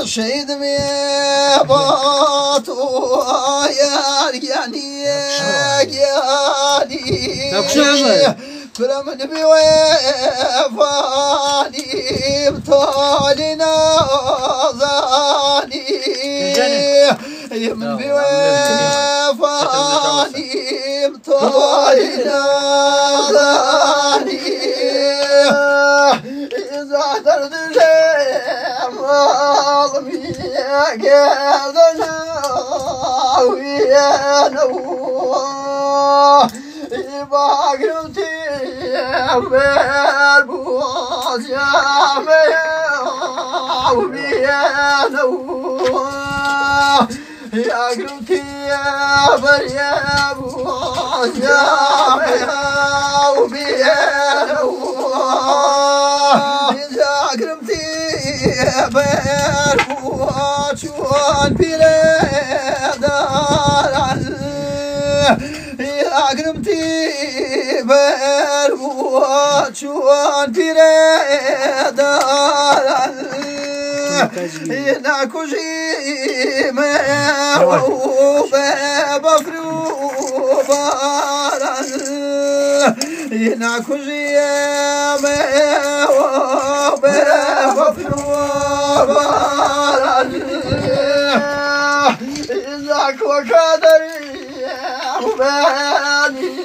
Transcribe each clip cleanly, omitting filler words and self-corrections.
شهيد ميبات ويا يعني فلم نبي وفاني بطالنا ظاني يمن بي وفاني بطالنا ظاني إذا درد ظلمي قادنا ويا نواه باقرتي بالبوس يا ميا وبيانا يا قرتي يا بوس يا ميا وبيانا يا قرتي بالبوس وان بلادان أقربتي بالبوات شوان تريدا ناكو جيمة وبفرو بارا ناكو جيمة وبفرو بارا ناكو كدري وباني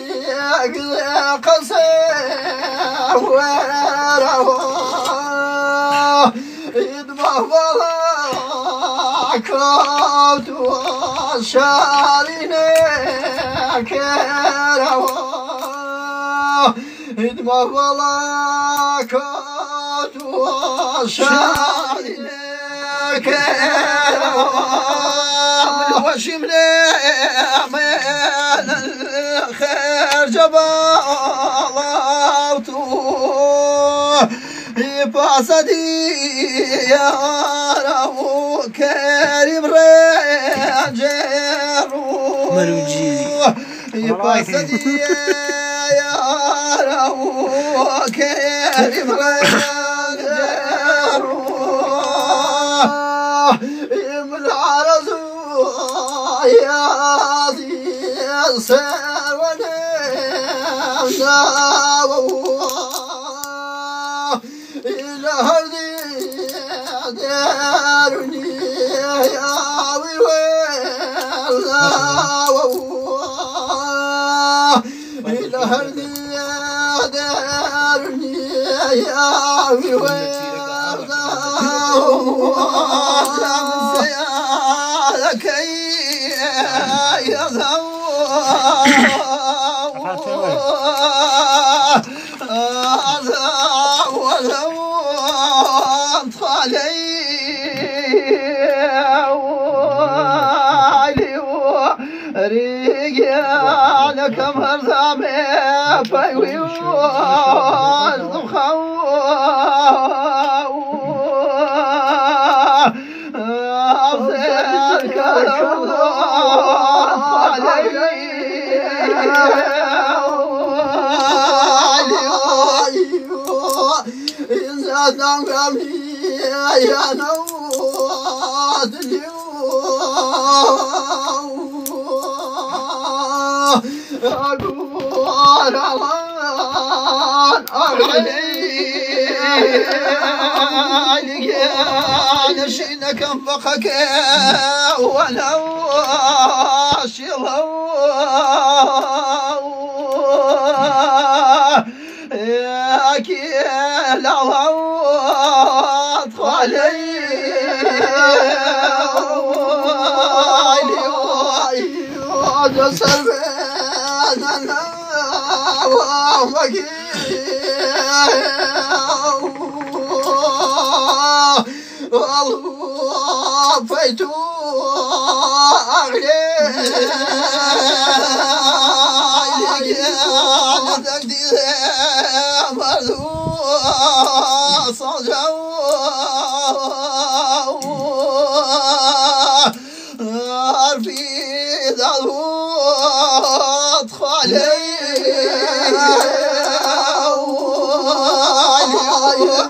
قصي ورواه يدمع بلاك وشاليني كرواه يدمع بلاك وشاليني كرواه وشملي من الخير جبالته يباسدي يا رهو كريم رجيرو يباسدي يا رهو كريم رجيرو يملع رزو يا سروني إلى هردي دارني يا ويلا إلى هردي دارني يا ويلا كي يذهب رجالك مرزامي فيوي والضخاو أفضلك إذا تنقمني يا نواد أقول عليك نشينا كم فقك ولو شلو يا كيل الله علي سلبنا ومكي الله فيتو أغلي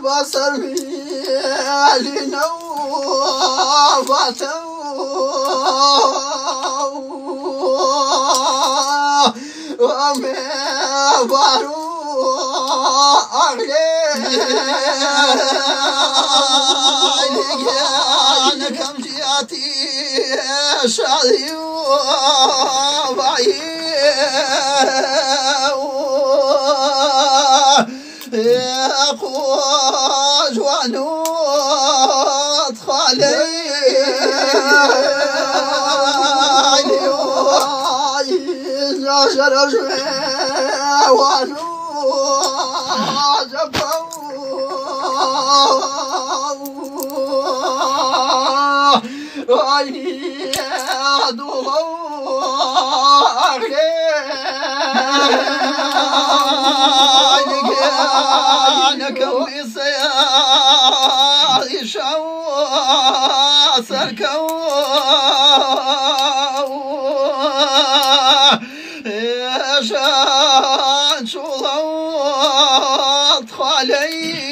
بصر لنا وفاتوا وما بارو أنا كم جياتي شادي وبعي أقوى جوانو أدخالي شرج وانو جبو واني ادو انا كوي سيا يشاو سركو شان شولات خالي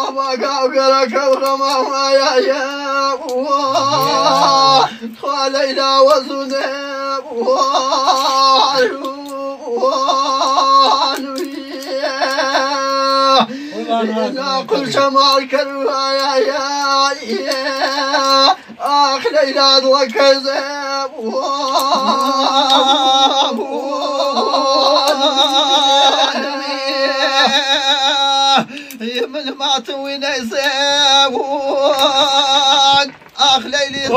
وبقاوقرك ورمى يا خالينا وزنب كل شمال كروايا أخلينا وكذب من ما توينا يسابوك أخليلي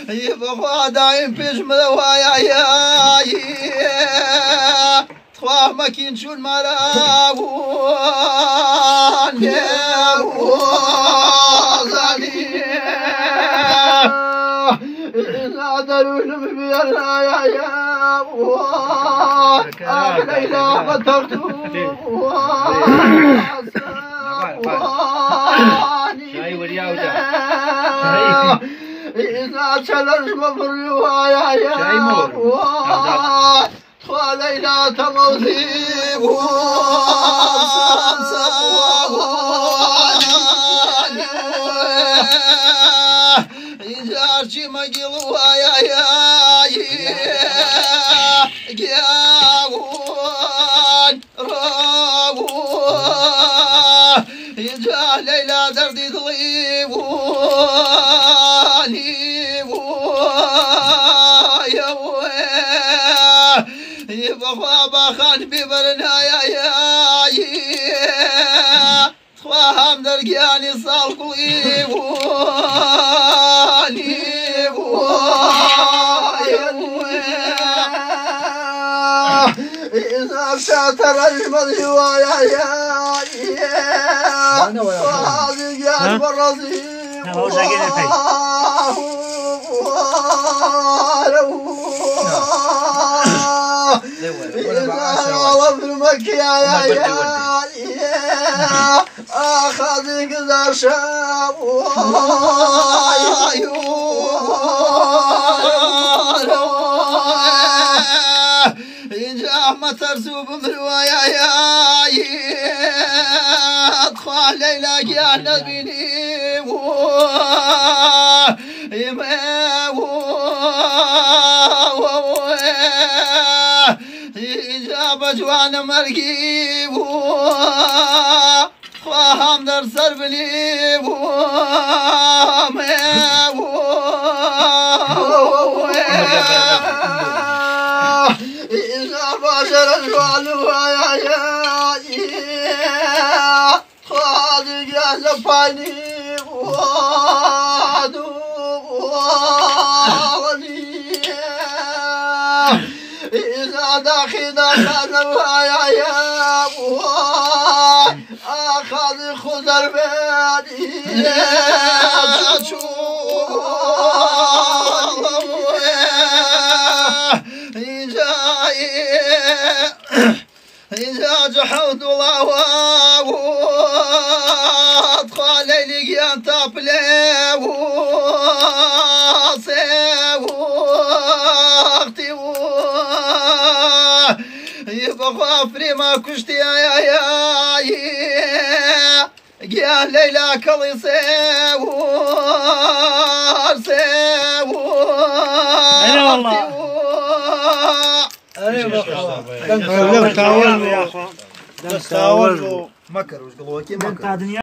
يبغى دايم بيش موايا يا تخواه مكين شو المراوان يا وزاني نادرون بيرنا يا أخلينا فترتو إذا شلش مفروا يا خلينا تموذيب إجارتي مقلوا يا قاون راوون إجا ليلى دردي ضليبون يبغى بخان ببرنا يا تخواهم درقياني صالقوا إذا ساتر المضيوى يا صادق يا البرزيق وفي المكيا يا أخذ كذا شاب إجا مترسوب مروايا يا أدخل ليلك يا نبيني جوان مرقيب خواهم در سر بلیب إذا باشر الجوال ويا خادق يا زفاني إذا داخل يا أخذ خضر بادي إذا جحود الله أدخل لي أنت بلي يبغى فريما كشتي يا قال ليلى كلي سيوار انا والله ايوه تاول يا اخوان تاول مكر وش قالوا